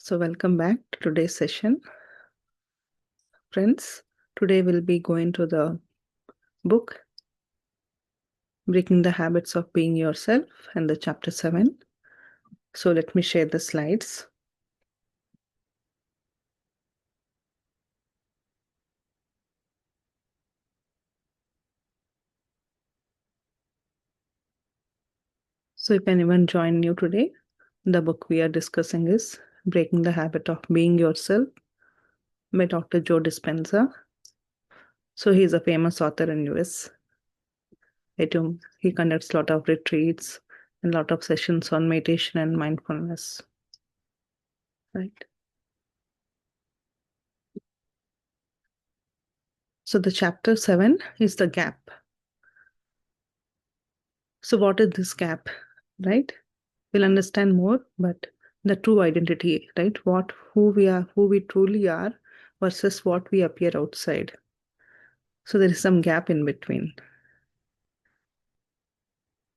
So welcome back to today's session. Friends, today we'll be going to the book Breaking the Habits of Being Yourself and the chapter 7. So let me share the slides. So if anyone joined new today, the book we are discussing is Breaking the Habit of Being Yourself by Dr. Joe Dispenza. So he is a famous author in US. He conducts a lot of retreats and a lot of sessions on meditation and mindfulness. Right. So the chapter 7 is the gap. So what is this gap, right? We'll understand more, but the true identity, right? Who we are, who we truly are versus what we appear outside. So there is some gap in between,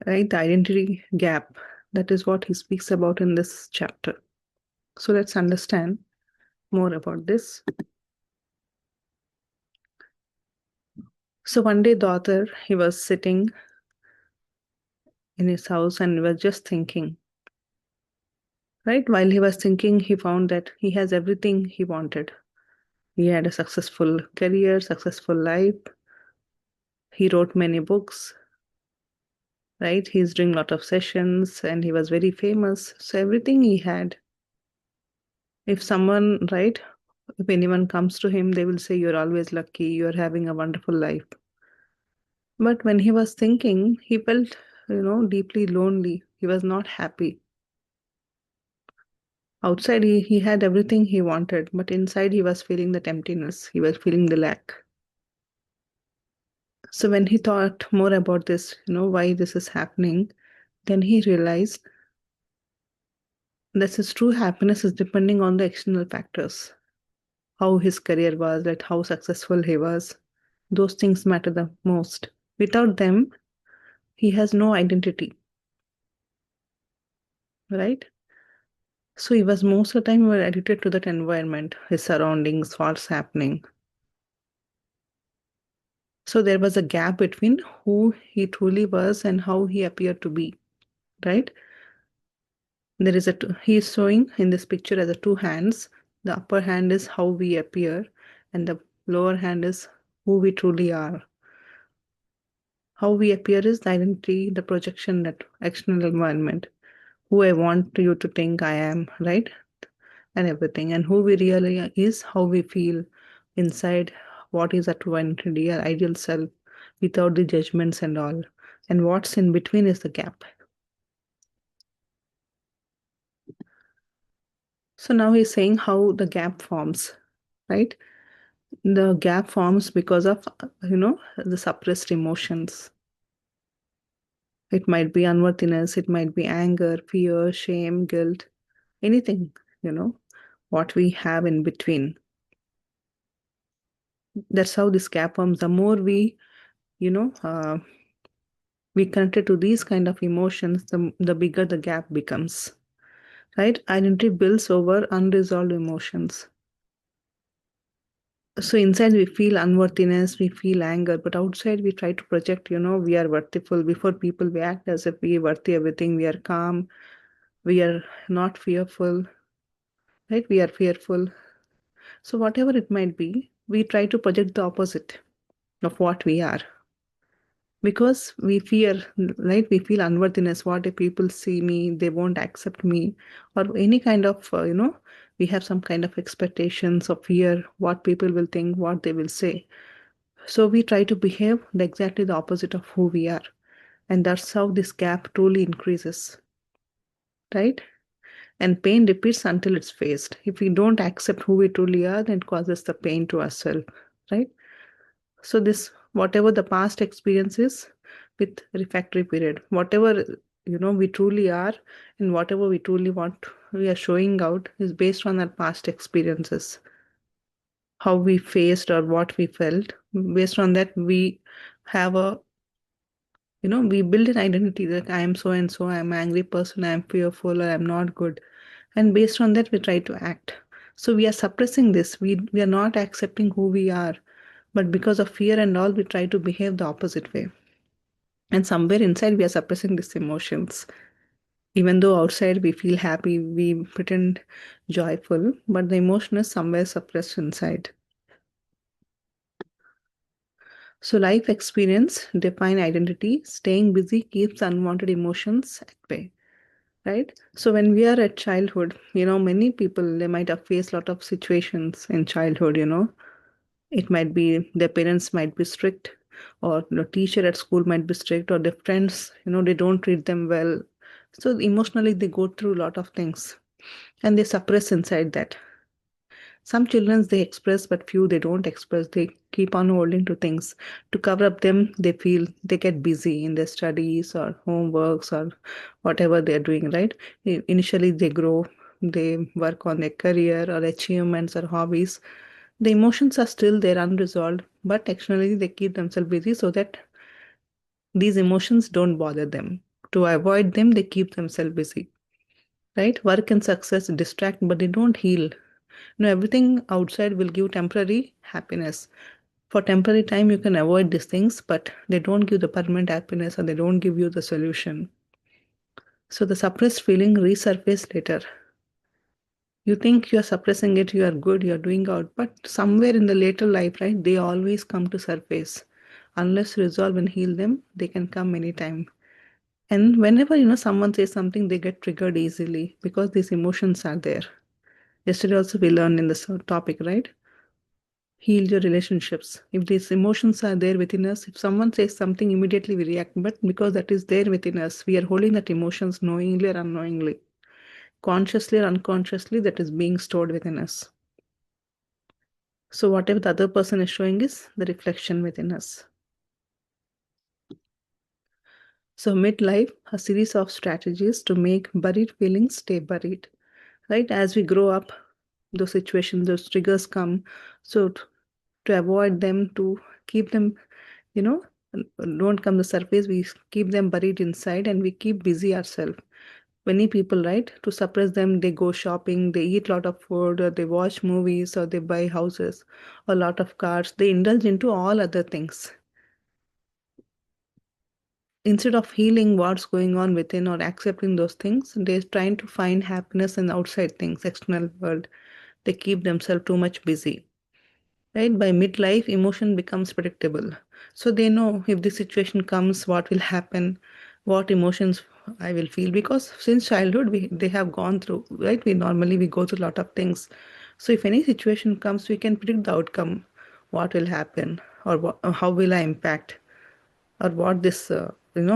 right? The identity gap. That is what he speaks about in this chapter. So let's understand more about this. So one day the author, he was sitting in his house and was just thinking, right? While he was thinking, he found that he has everything he wanted. He had a successful career, successful life. He wrote many books, right? He's doing a lot of sessions and he was very famous. So everything he had, if someone, right, if anyone comes to him, they will say, you're always lucky, you're having a wonderful life. But when he was thinking, he felt, deeply lonely. He was not happy. Outside, he had everything he wanted, but inside, he was feeling that emptiness. He was feeling the lack. So when he thought more about this, why this is happening, then he realized that his true happiness is depending on the external factors. How his career was, like how successful he was. Those things matter the most. Without them, he has no identity, right? So he was most of the time addicted to that environment, his surroundings, what's happening. So there was a gap between who he truly was and how he appeared to be, right? There is he is showing in this picture as a two hands. The upper hand is how we appear, and the lower hand is who we truly are. How we appear is the identity, the projection, that external environment, who I want you to think I am, right? And everything. And who we really are is how we feel inside, what is our true identity, our ideal self, without the judgments and all. And what's in between is the gap. So now he's saying how the gap forms, right? The gap forms because of, the suppressed emotions. It might be unworthiness, it might be anger, fear, shame, guilt, anything, what we have in between. That's how this gap forms. The more we connected to these kind of emotions, the bigger the gap becomes, right? Identity builds over unresolved emotions. So inside we feel unworthiness, we feel anger, but outside we try to project, we are worthful. Before people, we act as if we are worthy everything. We are calm. We are not fearful, right? We are fearful. So whatever it might be, we try to project the opposite of what we are. Because we fear, right? We feel unworthiness. What if people see me, they won't accept me, or any kind of, we have some kind of expectations of fear, what people will think, what they will say. So we try to behave exactly the opposite of who we are. And that's how this gap truly increases, right? And pain repeats until it's faced. If we don't accept who we truly are, then it causes the pain to ourselves, right? So this, whatever the past experience is with refractory period, whatever, we truly are and whatever we truly want, we are showing out is based on our past experiences, how we faced or what we felt. Based on that, we have we build an identity that I am so and so, I'm an angry person, I'm fearful, or I'm not good. And based on that, we try to act. So we are suppressing this. We are not accepting who we are. But because of fear and all, we try to behave the opposite way. And somewhere inside, we are suppressing these emotions. Even though outside we feel happy, we pretend joyful, but the emotion is somewhere suppressed inside. So life experience define identity. Staying busy keeps unwanted emotions at bay. Right? So when we are at childhood, many people they might have faced a lot of situations in childhood. It might be their parents might be strict, or the teacher at school might be strict, or their friends, they don't treat them well. So emotionally they go through a lot of things and they suppress inside that. Some children they express, but few they don't express. They keep on holding to things. To cover up them, they feel they get busy in their studies or homeworks or whatever they're doing, right? Initially they grow, they work on their career or achievements or hobbies. The emotions are still there unresolved, but actually they keep themselves busy so that these emotions don't bother them. To avoid them, they keep themselves busy, right? Work and success distract, but they don't heal. Everything outside will give temporary happiness. For temporary time, you can avoid these things, but they don't give the permanent happiness or they don't give you the solution. So the suppressed feeling resurface later. You think you're suppressing it, you are good, you're doing out, but somewhere in the later life, right, they always come to surface. Unless you resolve and heal them, they can come anytime. And whenever someone says something, they get triggered easily because these emotions are there. Yesterday also we learned in this topic, right? Heal your relationships. If these emotions are there within us, if someone says something, immediately we react. But because that is there within us, we are holding that emotions knowingly or unknowingly, consciously or unconsciously, that is being stored within us. So whatever the other person is showing is the reflection within us. So midlife, a series of strategies to make buried feelings stay buried. Right? As we grow up, those situations, those triggers come. So to avoid them, to keep them you know don't come to surface, we keep them buried inside and we keep busy ourselves. Many people, right, to suppress them, they go shopping, they eat a lot of food, or they watch movies, or they buy houses, a lot of cars, they indulge into all other things instead of healing what's going on within or accepting those things. They're trying to find happiness in outside things, external world. They keep themselves too much busy. Right? By midlife, emotion becomes predictable. So they know if this situation comes, what will happen, what emotions I will feel. Because since childhood, they have gone through, right? We go through a lot of things. So if any situation comes, we can predict the outcome, what will happen, or how will I impact, or what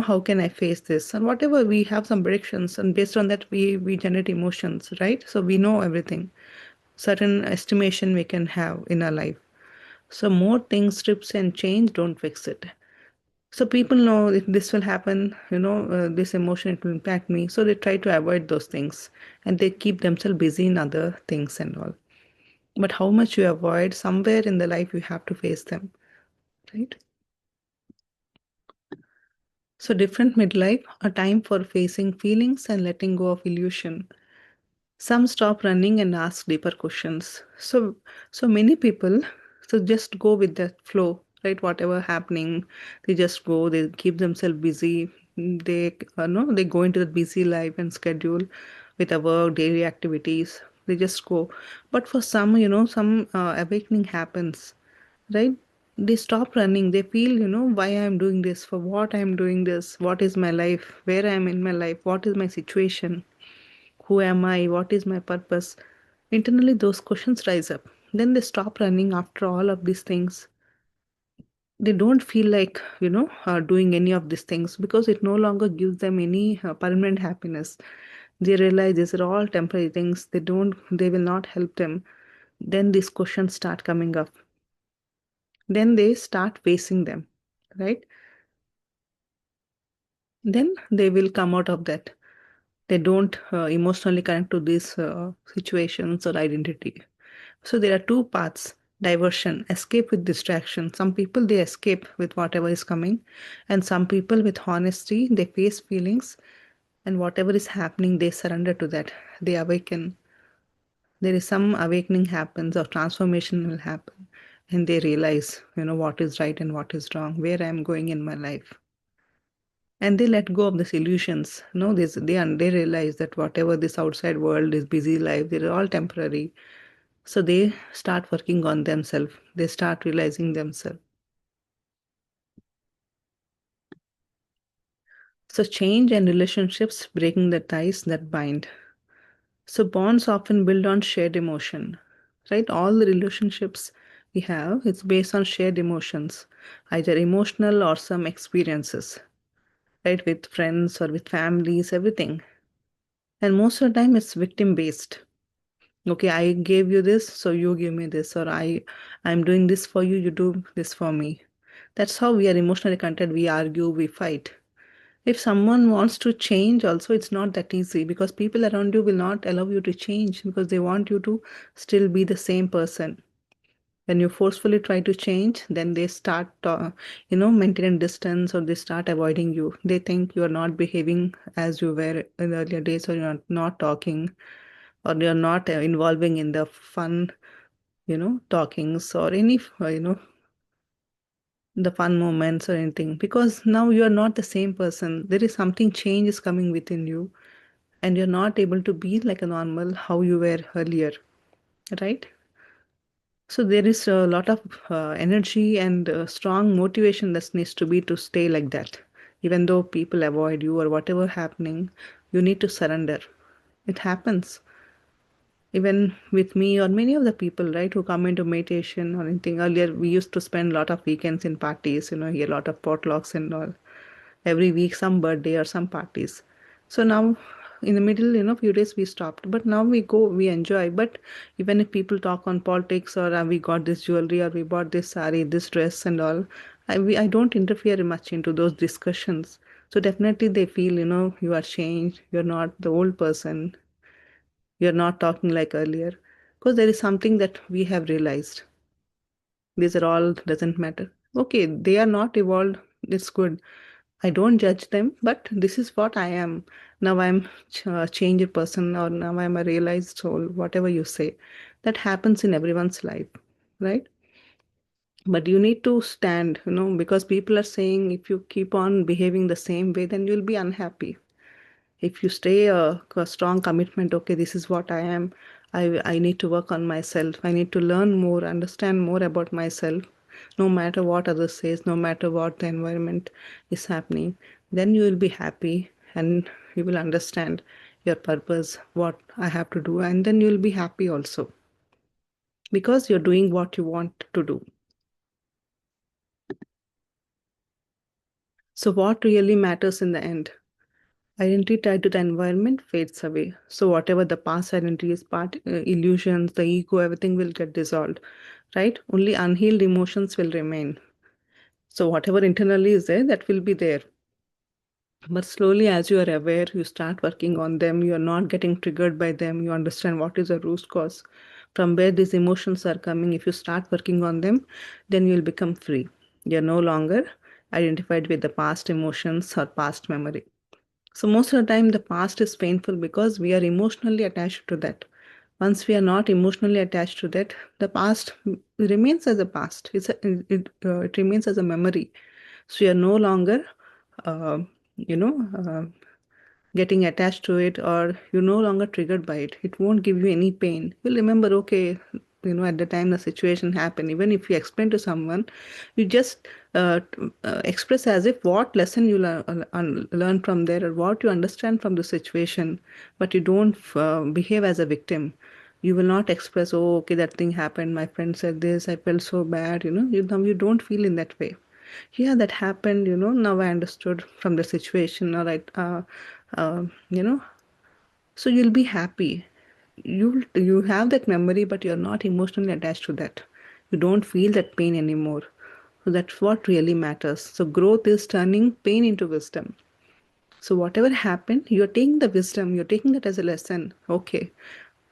how can I face this, and whatever we have some predictions, and based on that we generate emotions, right? So we know everything, certain estimation we can have in our life. So more things, strips and change don't fix it. So people know if this will happen, this emotion, it will impact me. So they try to avoid those things and they keep themselves busy in other things and all. But how much you avoid, somewhere in the life you have to face them, right? So different midlife, a time for facing feelings and letting go of illusion. Some stop running and ask deeper questions. So many people so just go with the flow, right? Whatever happening, they just go. They keep themselves busy. They no, they go into the busy life and schedule with the work, daily activities. They just go. But for some awakening happens, right? They stop running. They feel why I'm doing this, for what I'm doing this, what is my life, where I'm in my life, what is my situation, who am I? What is my purpose? Internally, those questions rise up. Then they stop running after all of these things. They don't feel like doing any of these things because it no longer gives them any permanent happiness. They realize these are all temporary things. They will not help them. Then these questions start coming up. Then they start facing them, right? Then they will come out of that. They don't emotionally connect to these situations or identity. So there are two paths: diversion, escape with distraction. Some people they escape with whatever is coming, and some people with honesty they face feelings And whatever is happening, they surrender to that. They awaken. There is some awakening happens or transformation will happen. And they realize, what is right and what is wrong, where I am going in my life. And they let go of these illusions. They realize that whatever this outside world is busy life, they're all temporary. So they start working on themselves. They start realizing themselves. So change and relationships breaking the ties that bind. So bonds often build on shared emotion, right? All the relationships we have, it's based on shared emotions, either emotional or some experiences, right? With friends or with families, everything. And most of the time it's victim based. Okay, I gave you this, so you give me this, or I'm doing this for you, you do this for me. That's how we are emotionally connected. We argue, we fight. If someone wants to change, also, it's not that easy because people around you will not allow you to change because they want you to still be the same person. When you forcefully try to change, then they start, maintaining distance or they start avoiding you. They think you are not behaving as you were in the earlier days, or you're not talking, or you're not involving in the fun, talkings or any, the fun moments or anything because now you are not the same person. There is something change is coming within you and you're not able to be like a normal how you were earlier, right? So there is a lot of energy and strong motivation that needs to be to stay like that. Even though people avoid you or whatever happening, you need to surrender. It happens. Even with me or many of the people, right, who come into meditation or anything. Earlier, we used to spend a lot of weekends in parties, a lot of potlucks and all. Every week, some birthday or some parties. So now, in the middle, few days we stopped. But now we go, we enjoy. But even if people talk on politics or we got this jewelry or we bought this sari, this dress and all, I don't interfere much into those discussions. So definitely they feel, you are changed. You're not the old person. You're not talking like earlier. Because there is something that we have realized. These are all doesn't matter. Okay, they are not evolved. It's good. I don't judge them, but this is what I am. Now I'm a changed person, or now I'm a realized soul, whatever you say. That happens in everyone's life, right? But you need to stand, because people are saying if you keep on behaving the same way, then you'll be unhappy. If you stay a strong commitment, okay, this is what I am. I need to work on myself. I need to learn more, understand more about myself, no matter what others says, no matter what the environment is happening. Then you will be happy and you will understand your purpose, what I have to do, and then you will be happy also because you're doing what you want to do. So what really matters in the end? Identity tied to the environment fades away. So whatever the past identity is, part illusions, the ego, everything will get dissolved, right? Only unhealed emotions will remain. So whatever internally is there, that will be there. But slowly, as you are aware, you start working on them. You are not getting triggered by them. You understand what is the root cause, from where these emotions are coming. If you start working on them, then you'll become free. You're no longer identified with the past emotions or past memory. So most of the time, the past is painful because we are emotionally attached to that. Once we are not emotionally attached to that, the past remains as a past. It remains as a memory. So you are no longer, uh, you know, getting attached to it, or you're no longer triggered by it. It won't give you any pain. You'll remember, okay, at the time the situation happened. Even if you explain to someone, you just express as if what lesson you learn from there or what you understand from the situation, but you don't behave as a victim. You will not express, oh, okay, that thing happened. My friend said this. I felt so bad. Now you don't feel in that way. Yeah, that happened. Now I understood from the situation. All right. Uh, you know, so you'll be happy. You have that memory, but you're not emotionally attached to that. You don't feel that pain anymore. So that's what really matters. So growth is turning pain into wisdom. So whatever happened, you're taking the wisdom, you're taking that as a lesson. Okay,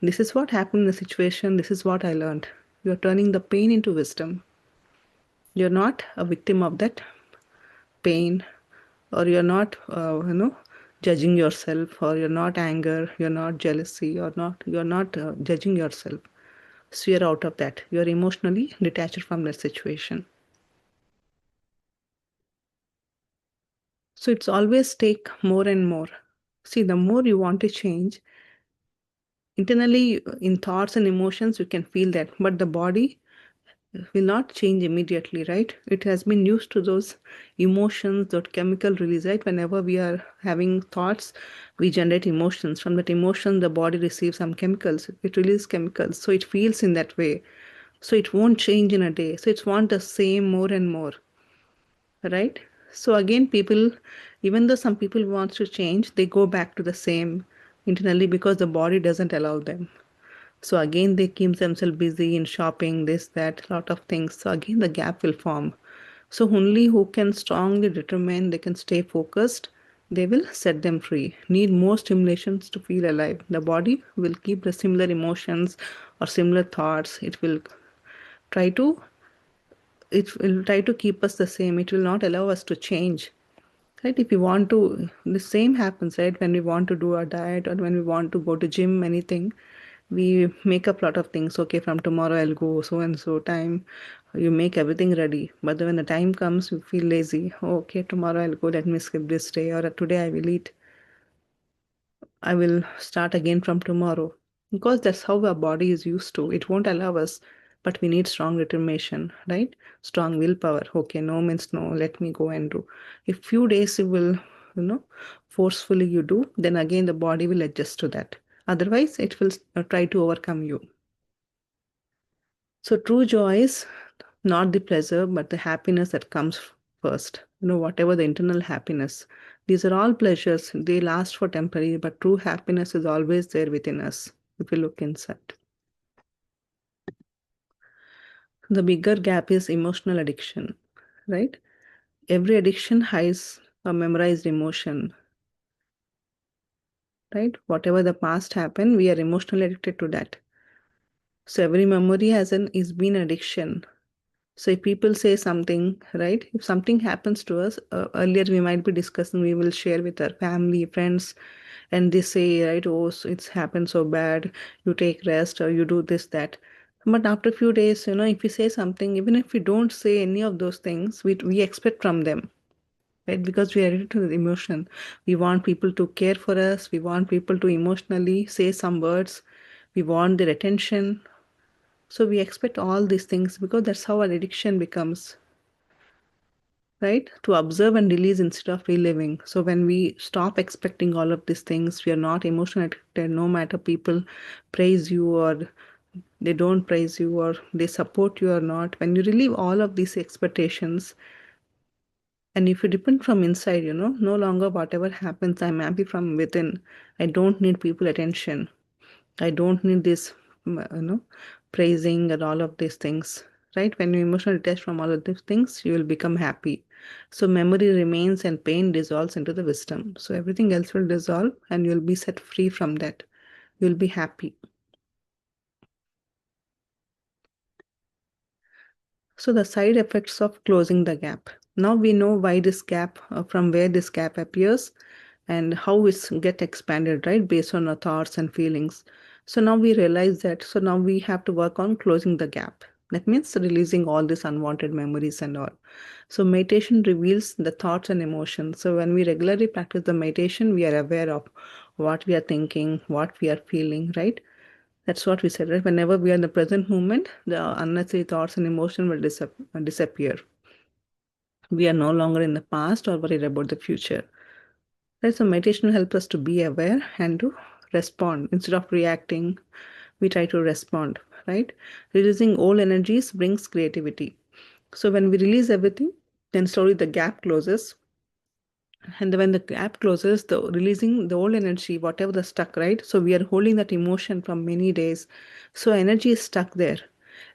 this is what happened in the situation, this is what I learned. You're turning the pain into wisdom. You're not a victim of that pain, or you're not, judging yourself, or you're not anger, you're not jealousy, you're not judging yourself. So you're out of that. You're emotionally detached from that situation. So it's always take more and more. See, the more you want to change, internally in thoughts and emotions, you can feel that, but the body will not change immediately, right? It has been used to those emotions, that chemical release, right? Whenever we are having thoughts, we generate emotions. From that emotion, the body receives some chemicals. It releases chemicals. So it feels in that way. So it won't change in a day. So it's want the same more and more, right? So again, people, even though some people want to change, they go back to the same internally because the body doesn't allow them. So again, they keep themselves busy in shopping, this, that, lot of things. So again, the gap will form. So only who can strongly determine they can stay focused, they will set them free. Need more stimulations to feel alive. The body will keep the similar emotions or similar thoughts. Try to it will try to keep us the same. It will not allow us to change. Right? If we want to, the same happens, right? When we want to do our diet or when we want to go to gym, anything, we make up a lot of things. Okay, from tomorrow I'll go so and so time. You make everything ready. But then when the time comes, you feel lazy. Oh, okay, tomorrow I'll go, let me skip this day, or today I will eat. I will start again from tomorrow. Because that's how our body is used to. It won't allow us, but we need strong determination, right? Strong willpower. Okay, no means no, let me go and do. If few days you will, forcefully you do, then again the body will adjust to that. Otherwise, it will try to overcome you. So true joy is not the pleasure, but the happiness that comes first. Whatever the internal happiness. These are all pleasures. They last for temporary, but true happiness is always there within us if we look inside. The bigger gap is emotional addiction, right? Every addiction hides a memorized emotion, right? Whatever the past happened, we are emotionally addicted to that. So every memory is been addiction. So if people say something, right? If something happens to us, earlier we might be discussing, we will share with our family, friends, and they say, right, oh, so it's happened so bad, you take rest or you do this, that. But after a few days, if we say something, even if we don't say any of those things, we expect from them, right? Because we are addicted to the emotion. We want people to care for us. We want people to emotionally say some words. We want their attention. So we expect all these things because that's how our addiction becomes, right? To observe and release instead of reliving. So when we stop expecting all of these things, we are not emotionally addicted, no matter people praise you or they don't praise you or they support you or not. When you relieve all of these expectations, and if you depend from inside, no longer whatever happens, I'm happy from within. I don't need people attention. I don't need this, praising and all of these things, right? When you emotionally detach from all of these things, you will become happy. So memory remains and pain dissolves into the wisdom. So everything else will dissolve and you'll be set free from that. You'll be happy. So the side effects of closing the gap. Now we know why this gap, from where this gap appears and how it's get expanded, right? Based on our thoughts and feelings. So now we realize that, so now we have to work on closing the gap. That means releasing all these unwanted memories and all. So meditation reveals the thoughts and emotions. So when we regularly practice the meditation, we are aware of what we are thinking, what we are feeling, right? That's what we said, right? Whenever we are in the present moment, the unnecessary thoughts and emotion will disappear. We are no longer in the past or worried about the future. Right? So meditation helps us to be aware and to respond. Instead of reacting, we try to respond, right? Releasing old energies brings creativity. So when we release everything, then slowly the gap closes, and when the gap closes, the releasing the old energy, whatever the stuck, right? So we are holding that emotion from many days. So energy is stuck there.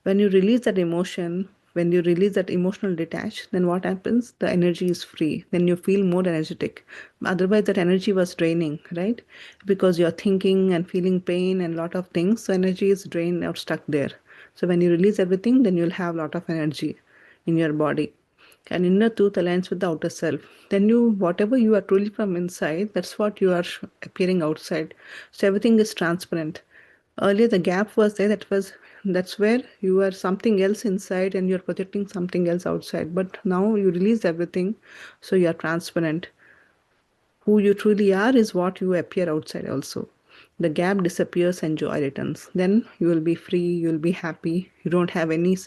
When you release that emotion, when you release that emotional detach, then what happens? The energy is free. Then you feel more energetic. Otherwise, that energy was draining, right? Because you're thinking and feeling pain and lot of things. So energy is drained or stuck there. So when you release everything, then you'll have a lot of energy in your body. And inner truth aligns with the outer self. Then you, whatever you are truly from inside, that's what you are appearing outside. So everything is transparent. Earlier the gap was there, that's where you are something else inside and you're projecting something else outside. But now you release everything, so you are transparent. Who you truly are is what you appear outside also. The gap disappears and joy returns. Then you will be free, you will be happy. You don't have any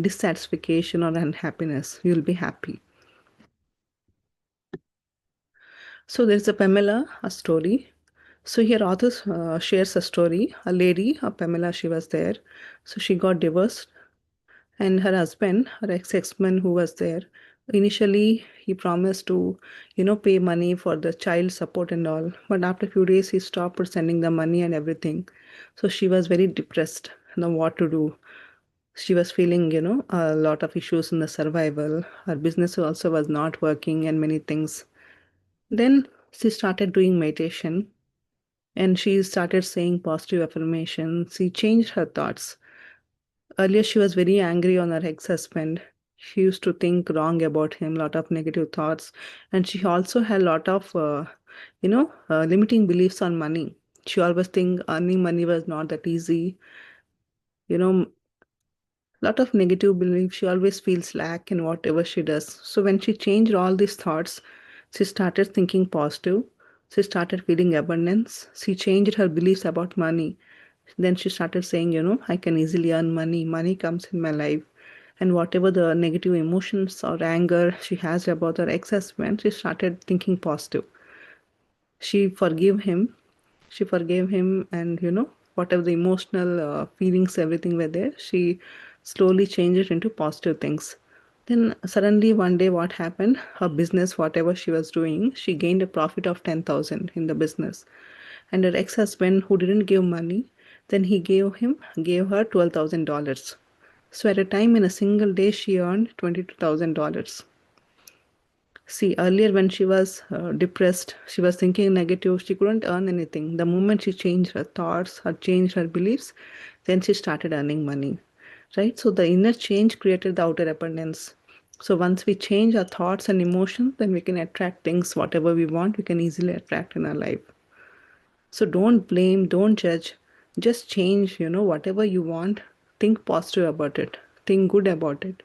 dissatisfaction or unhappiness. You will be happy. So there's a Pamela, a story. So here author shares a story. A lady, a Pamela, she was there. So she got divorced, and her husband, her ex-husband who was there, initially he promised to, pay money for the child support and all. But after a few days, he stopped sending the money and everything. So she was very depressed, what to do. She was feeling, a lot of issues in the survival. Her business also was not working and many things. Then she started doing meditation and she started saying positive affirmations. She changed her thoughts. Earlier, she was very angry on her ex-husband. She used to think wrong about him, lot of negative thoughts, and she also had a lot of, limiting beliefs on money. She always think earning money was not that easy. You know, lot of negative beliefs. She always feels lack in whatever she does. So when she changed all these thoughts, she started thinking positive. She started feeling abundance. She changed her beliefs about money. Then she started saying, I can easily earn money. Money comes in my life. And whatever the negative emotions or anger she has about her ex-husband, she started thinking positive. She forgave him. She forgave him, and whatever the emotional feelings, everything were there. She slowly changed it into positive things. Then suddenly one day, what happened? Her business, whatever she was doing, she gained a profit of 10,000 in the business. And her ex-husband, who didn't give money, then he gave her $12,000. So at a time in a single day, she earned $22,000. See, earlier when she was depressed, she was thinking negative, she couldn't earn anything. The moment she changed her thoughts, her changed her beliefs, then she started earning money. Right? So the inner change created the outer abundance. So once we change our thoughts and emotions, then we can attract things, whatever we want, we can easily attract in our life. So don't blame, don't judge. Just change, whatever you want. Think positive about it. Think good about it.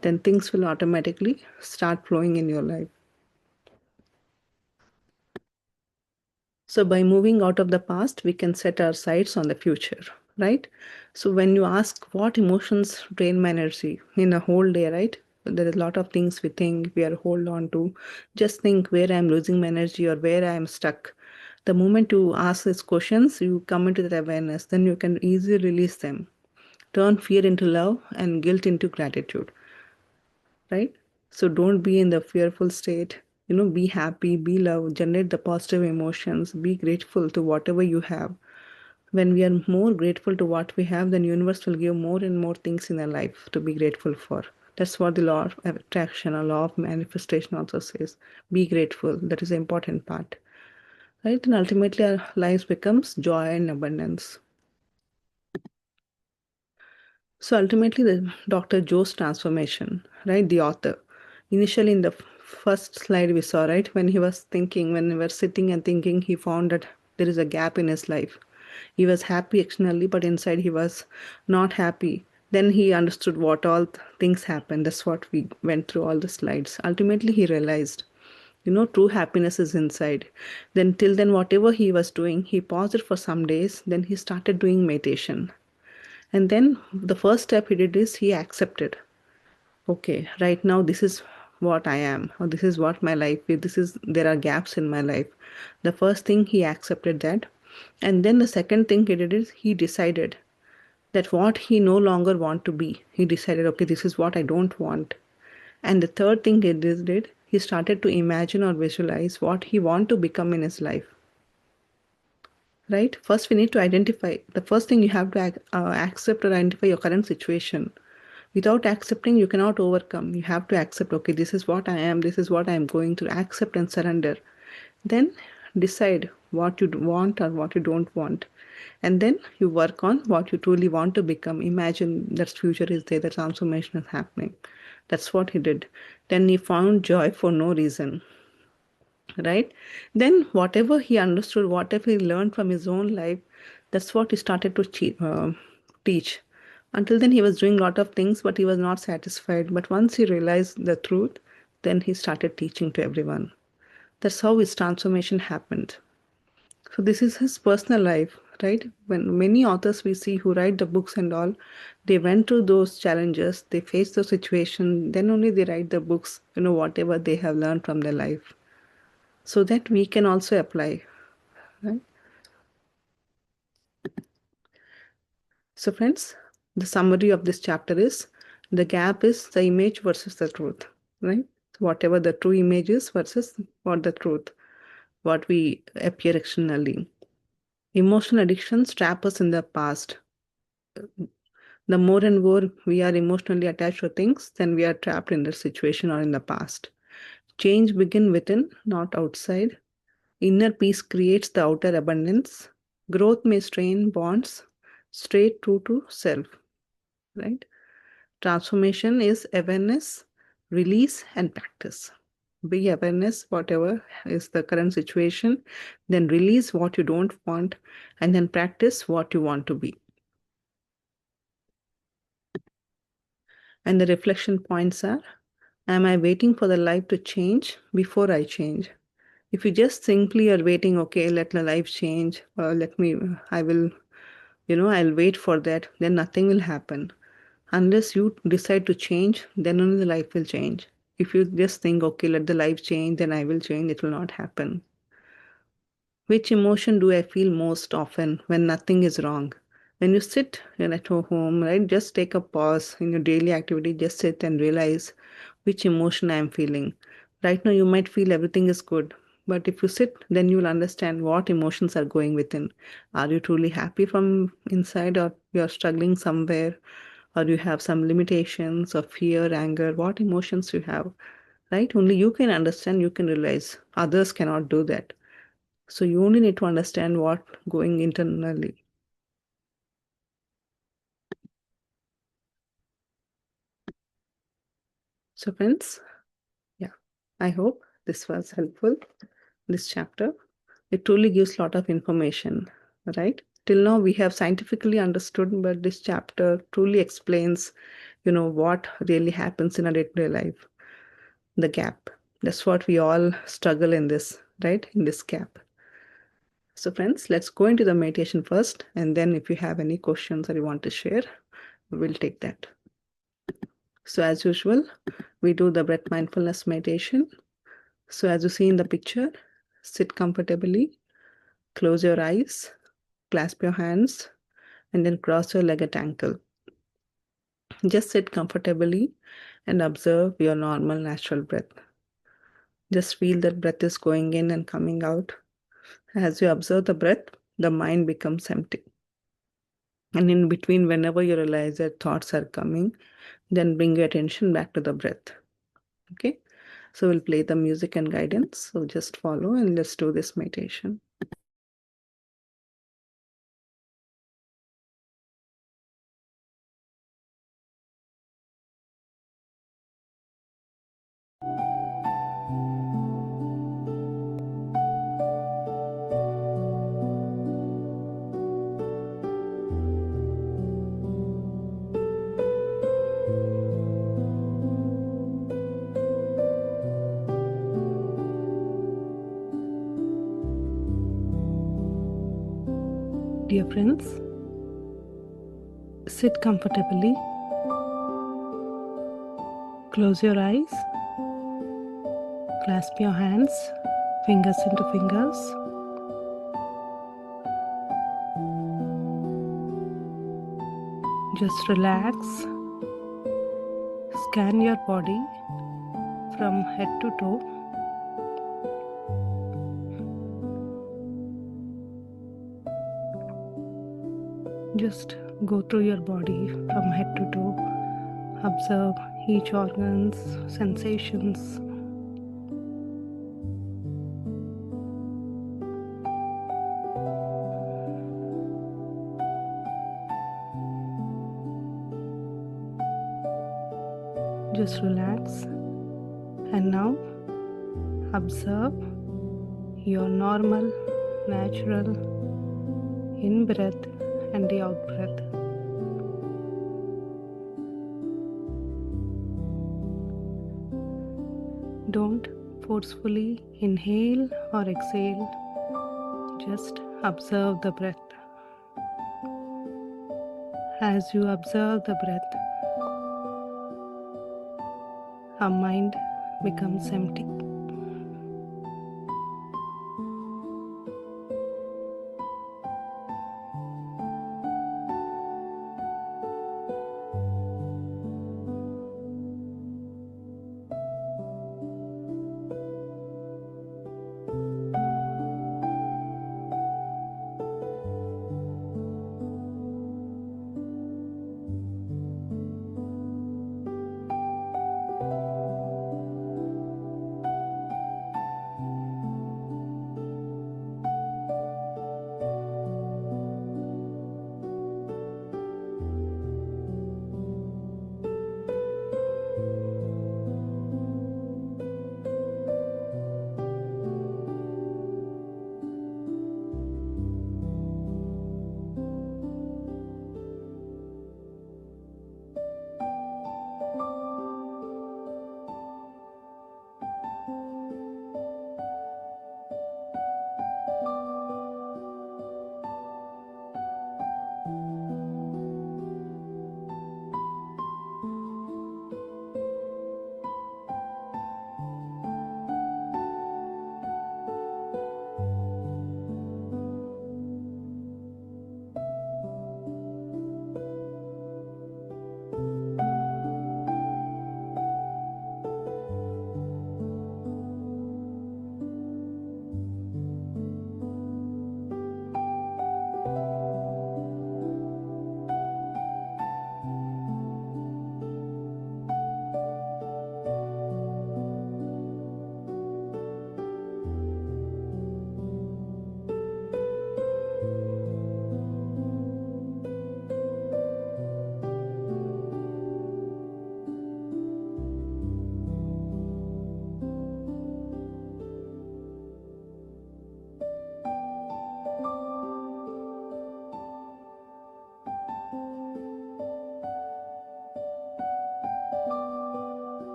Then things will automatically start flowing in your life. So by moving out of the past, we can set our sights on the future, right? So when you ask what emotions drain my energy in a whole day, right? There is a lot of things we think we are hold on to. Just think where I'm losing my energy or where I'm stuck. The moment you ask these questions, you come into that awareness, then you can easily release them. Turn fear into love and guilt into gratitude, right? So don't be in the fearful state. Be happy, be love, generate the positive emotions, be grateful to whatever you have. When we are more grateful to what we have, then universe will give more and more things in our life to be grateful for. That's what the law of attraction or law of manifestation also says. Be grateful. That is the important part. Right? And ultimately our lives becomes joy and abundance. So ultimately, the Dr. Joe's transformation, right? The author. Initially, in the first slide we saw, right, when he was thinking, when we were sitting and thinking, he found that there is a gap in his life. He was happy externally, but inside he was not happy. Then he understood what all things happened. That's what we went through all the slides. Ultimately, he realized, true happiness is inside. Then, till then, whatever he was doing, he paused it for some days. Then he started doing meditation. And then the first step he did is he accepted, okay, right now this is what I am, or this is what my life is, there are gaps in my life. The first thing he accepted that. And then the second thing he did is he decided that what he no longer want to be. He decided, okay, this is what I don't want. And the third thing he started to imagine or visualize what he want to become in his life. Right? First, we need to identify. The first thing you have to accept or identify your current situation. Without accepting, you cannot overcome. You have to accept, okay, this is what I am, this is what I am going to accept and surrender. Then decide what you want or what you don't want. And then you work on what you truly want to become. Imagine that future is there, the transformation is happening. That's what he did. Then he found joy for no reason, right? Then whatever he understood, whatever he learned from his own life, that's what he started to teach. Until then, he was doing a lot of things, but he was not satisfied. But once he realized the truth, then he started teaching to everyone. That's how his transformation happened. So this is his personal life, right? When many authors we see who write the books and all, they went through those challenges, they faced the situation, then only they write the books, whatever they have learned from their life. So that we can also apply, right? So friends, the summary of this chapter is the gap is the image versus the truth, right? So whatever the true image is versus what the truth, what we appear externally. Emotional addictions trap us in the past. The more and more we are emotionally attached to things, then we are trapped in the situation or in the past. Change begins within, not outside. Inner peace creates the outer abundance. Growth may strain bonds, stay true to self, right? Transformation is awareness, release, and practice. Be awareness, whatever is the current situation, then release what you don't want, and then practice what you want to be. And the reflection points are, am I waiting for the life to change before I change? If you just simply are waiting, okay, let the life change, or I will, I'll wait for that, then nothing will happen. Unless you decide to change, then only the life will change. If you just think, okay, let the life change, then I will change, it will not happen. Which emotion do I feel most often when nothing is wrong? When you sit at home, right, just take a pause in your daily activity, just sit and realize which emotion I am feeling. Right now, you might feel everything is good, but if you sit, then you'll understand what emotions are going within. Are you truly happy from inside, or you're struggling somewhere, or you have some limitations of fear, anger, what emotions you have, right? Only you can understand, you can realize. Others cannot do that. So you only need to understand what going internally. So friends, yeah, I hope this was helpful, this chapter. It truly gives a lot of information, right? Till now we have scientifically understood, but this chapter truly explains, what really happens in our day-to-day life, the gap. That's what we all struggle in this, right? In this gap. So friends, let's go into the meditation first, and then if you have any questions or you want to share, we'll take that. So as usual, we do the breath mindfulness meditation. So as you see in the picture, sit comfortably, close your eyes, clasp your hands, and then cross your leg at ankle. Just sit comfortably and observe your normal natural breath. Just feel that breath is going in and coming out. As you observe the breath, the mind becomes empty. And in between, whenever you realize that thoughts are coming, then bring your attention back to the breath. Okay? So we'll play the music and guidance. So just follow and let's do this meditation. Dear friends, sit comfortably, close your eyes, clasp your hands, fingers into fingers. Just relax, scan your body from head to toe. Just go through your body from head to toe. Observe each organ's sensations. Just relax. And now observe your normal, natural in breath and the out breath. Don't forcefully inhale or exhale. Just observe the breath. As you observe the breath, our mind becomes empty.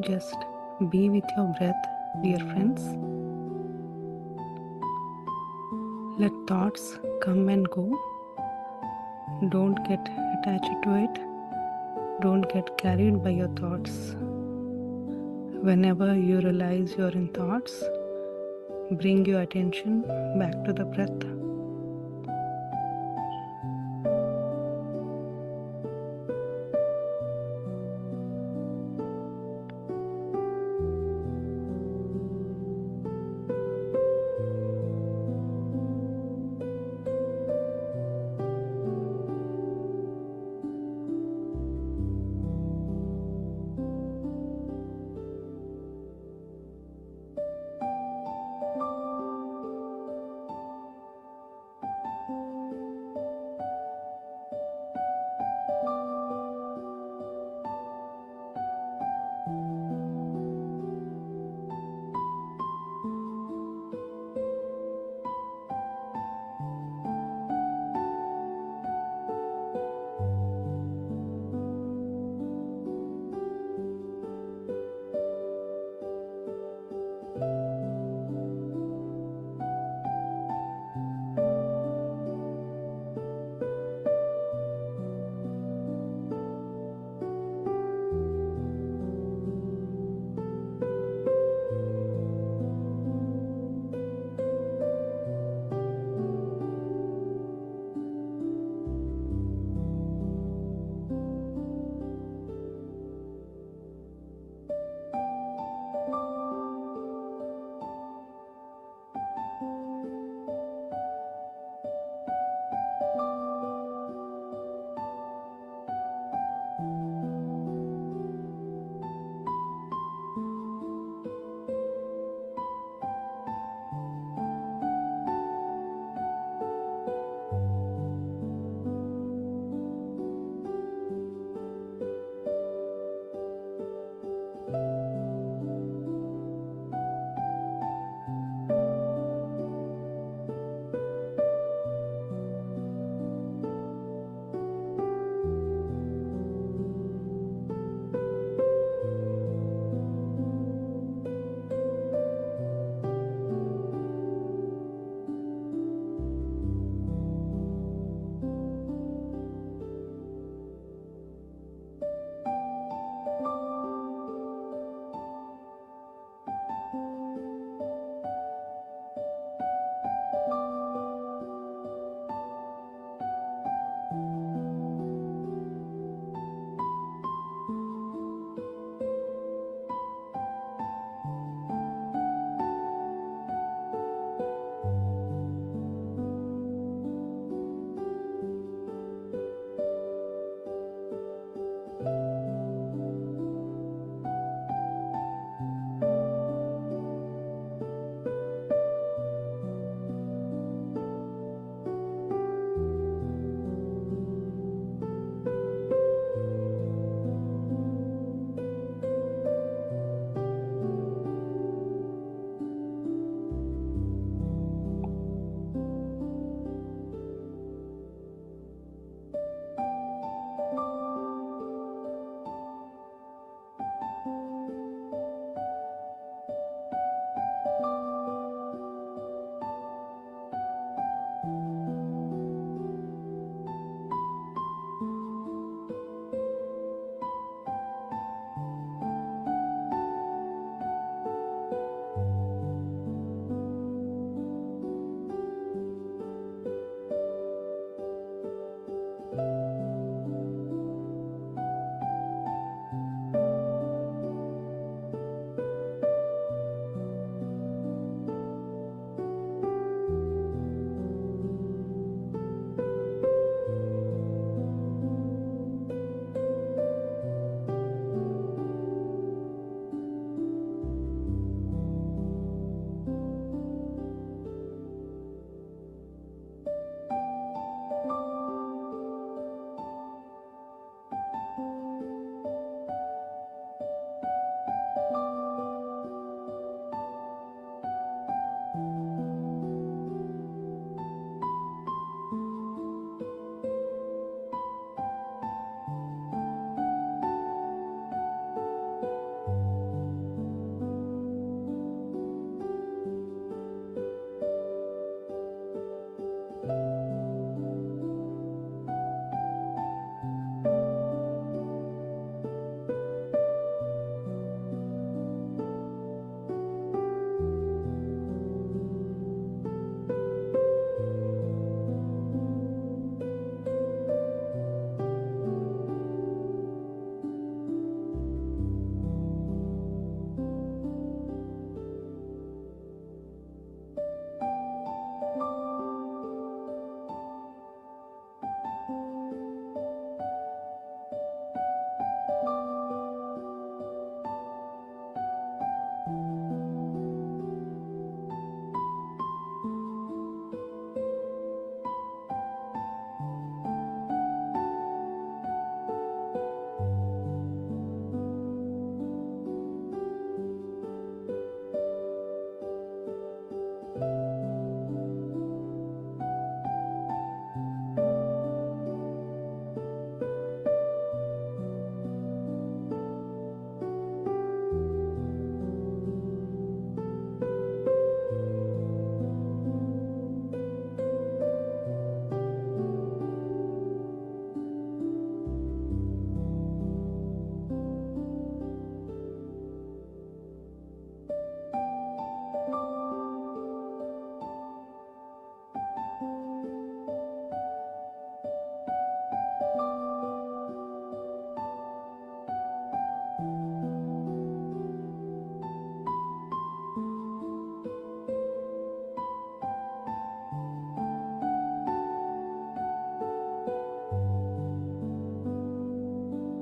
Just be with your breath, dear friends. Let thoughts come and go. Don't get attached to it. Don't get carried by your thoughts. Whenever you realize you're in thoughts, bring your attention back to the breath.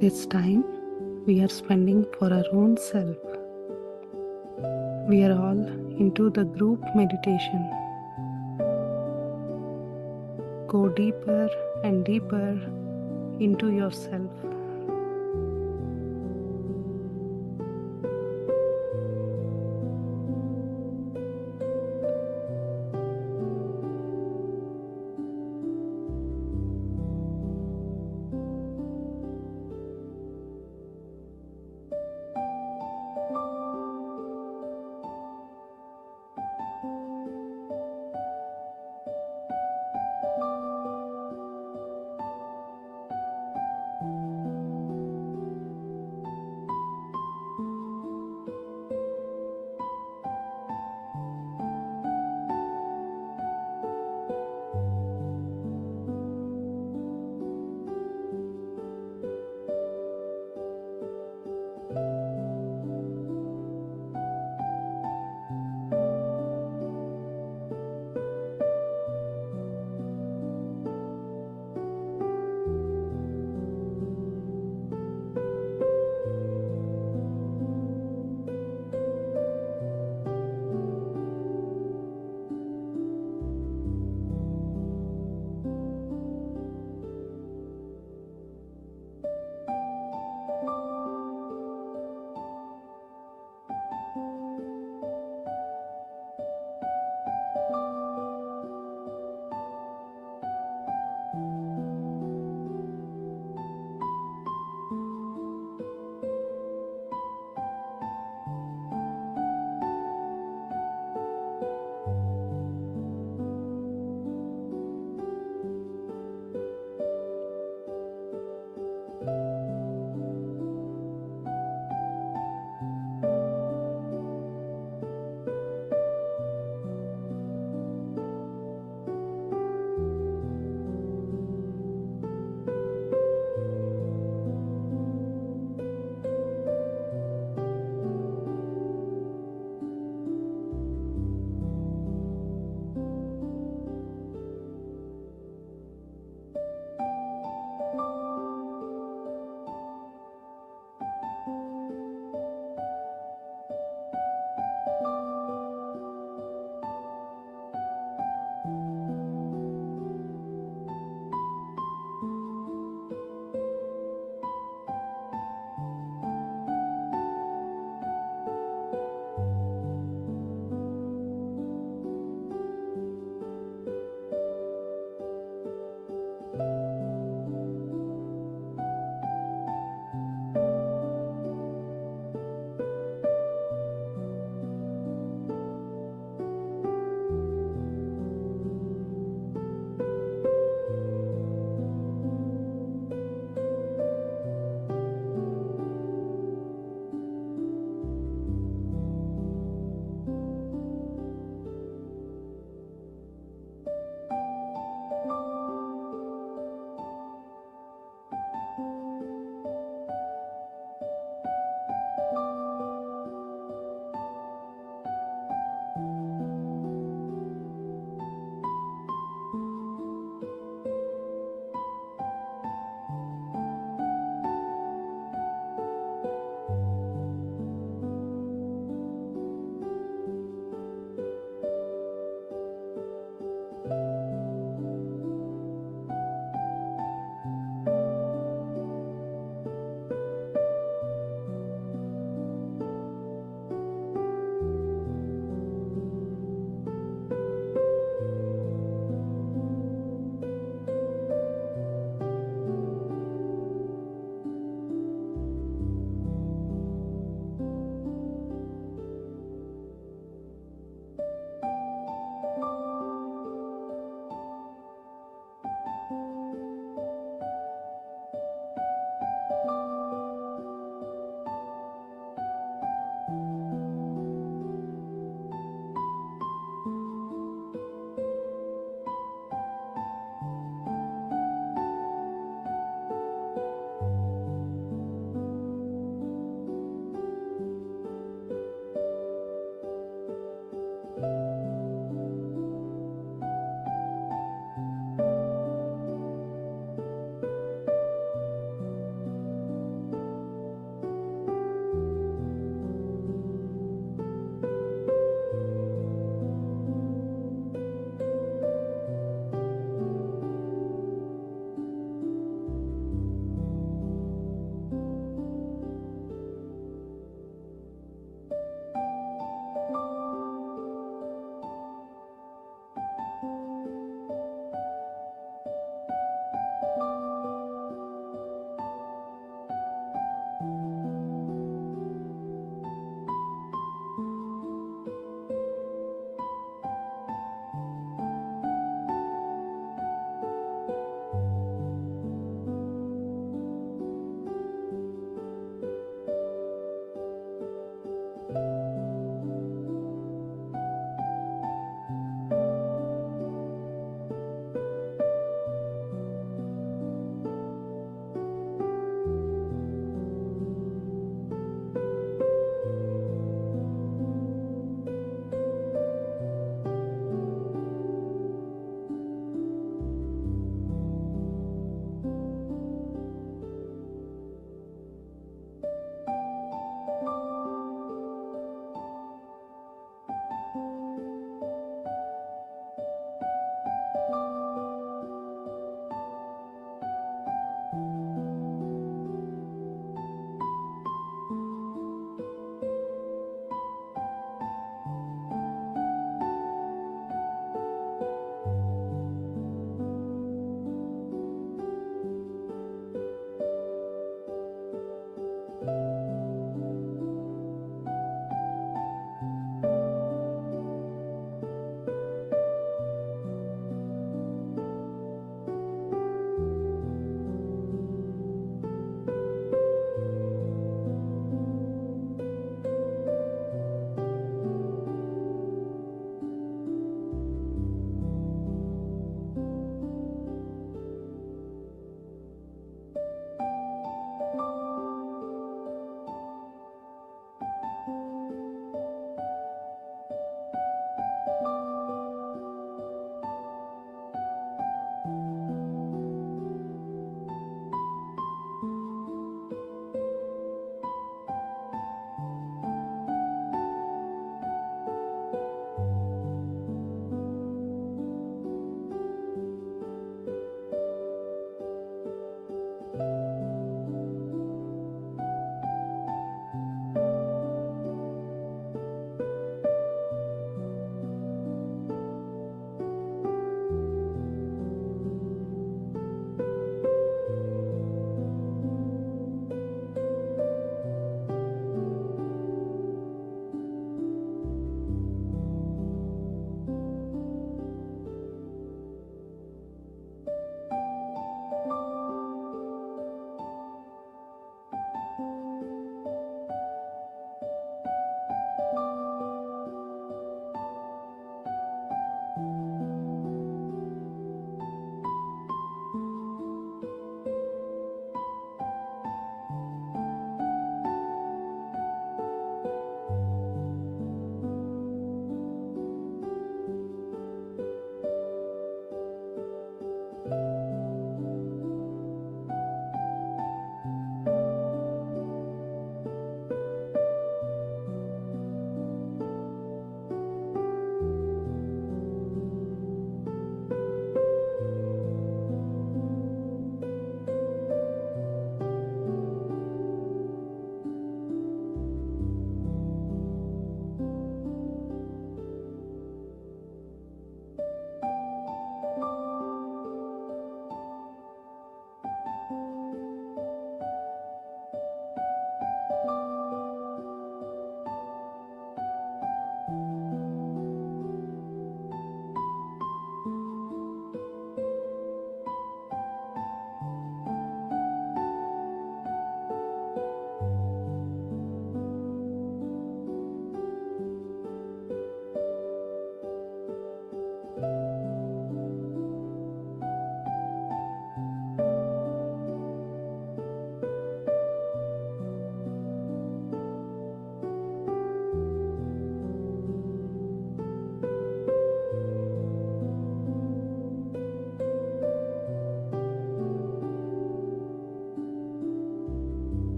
This time we are spending for our own self. We are all into the group meditation. Go deeper and deeper into yourself.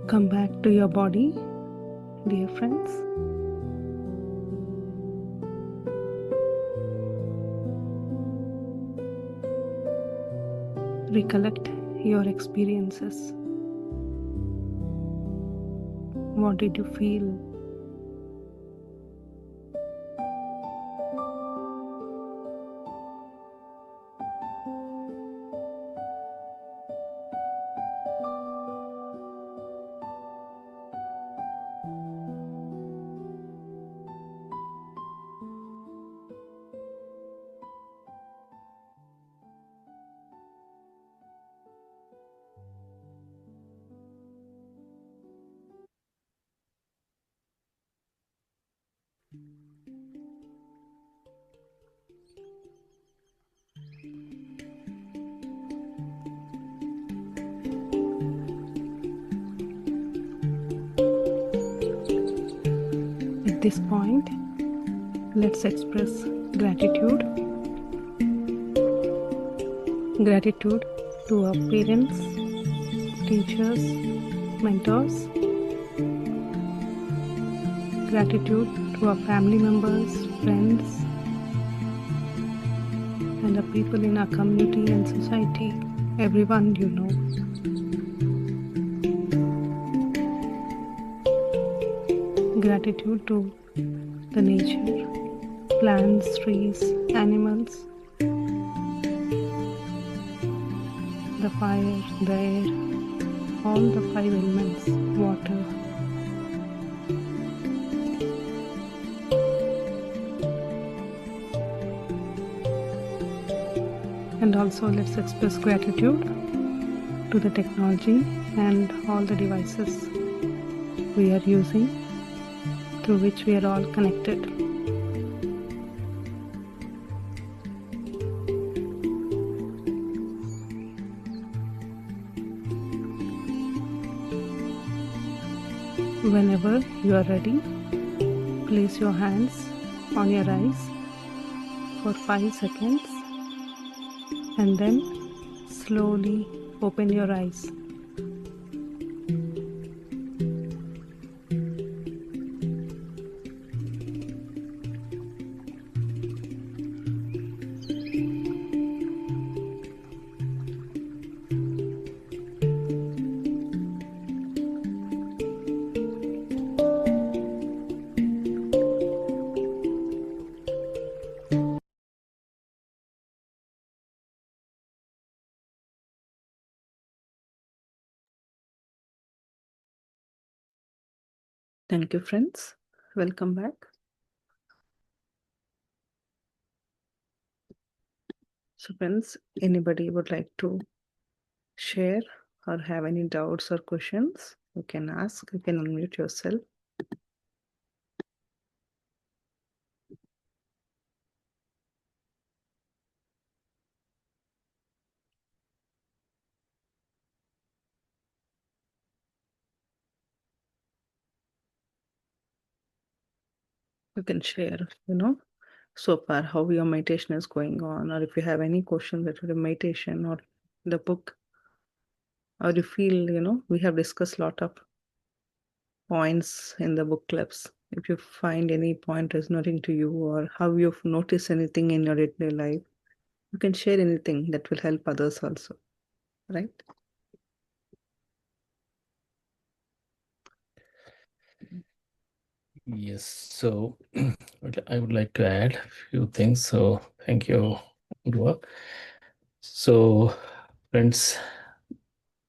Come back to your body, dear friends. Recollect your experiences. What did you feel? At this point, let's express gratitude. Gratitude to our parents, teachers, mentors. Gratitude to our family members, friends, and the people in our community and society, everyone you know. Gratitude to the nature, plants, trees, animals, the fire, the air, all the five elements, water. And also let's express gratitude to the technology and all the devices we are using, through which we are all connected. Whenever you are ready, place your hands on your eyes for 5 seconds and then slowly open your eyes. Thank you, friends. Welcome back. So, friends, anybody would like to share or have any doubts or questions? You can ask. You can unmute yourself. You can share, so far how your meditation is going on, or if you have any questions related to meditation or the book, or you feel, we have discussed a lot of points in the book clubs. If you find any point resonating to you, or how you've noticed anything in your day-to-day life, you can share anything that will help others also, right? Yes, so I would like to add a few things. So thank you, Urva. So friends,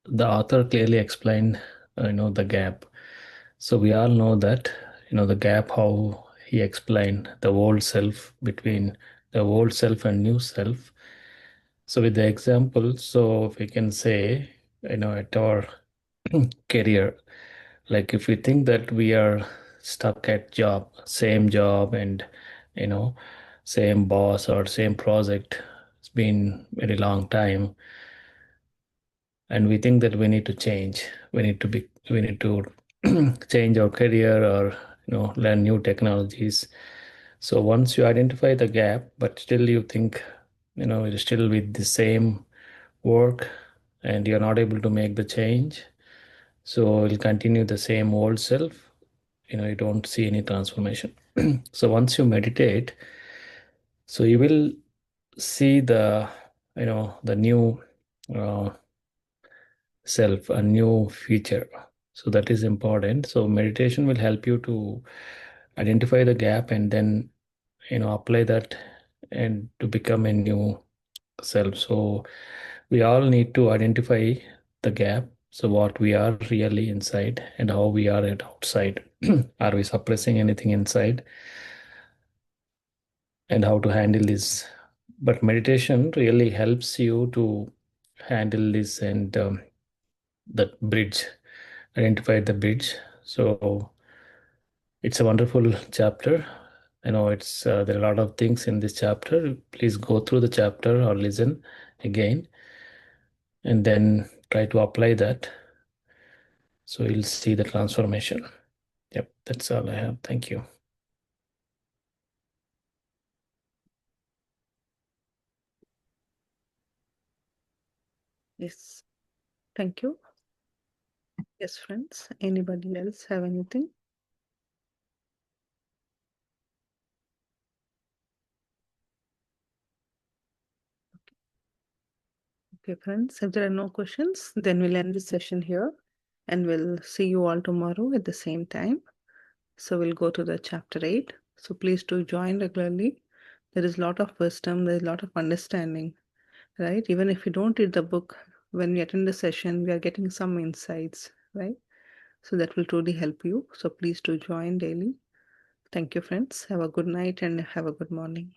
the author clearly explained, the gap. So we all know that, the gap, how he explained the old self between the old self and new self. So with the example, so we can say, at our career, like if we think that we are stuck at same job and, you know, same boss or same project, it's been very long time, and we think that we need to change, we need to change our career or, learn new technologies. So once you identify the gap, but still you think, you're still with the same work and you're not able to make the change, So you'll continue the same old self. You don't see any transformation. So once you meditate, so you will see the new uh, self, a new feature. So that is important. So meditation will help you to identify the gap and then apply that and to become a new self. So we all need to identify the gap, so what we are really inside and how we are at outside. Are we suppressing anything inside, and how to handle this? But meditation really helps you to handle this and that bridge, identify the bridge. So it's a wonderful chapter. I know it's there are a lot of things in this chapter. Please go through the chapter or listen again and then try to apply that. So you'll see the transformation. Yep, that's all I have. Thank you. Yes. Thank you. Yes, friends. Anybody else have anything? Okay, friends. If there are no questions, then we'll end this session here and we'll see you all tomorrow at the same time. So we'll go to the chapter 8. So please do join regularly. There is a lot of wisdom, there is a lot of understanding, right? Even if you don't read the book, when we attend the session, we are getting some insights, right? So that will truly help you. So please do join daily. Thank you, friends. Have a good night and have a good morning.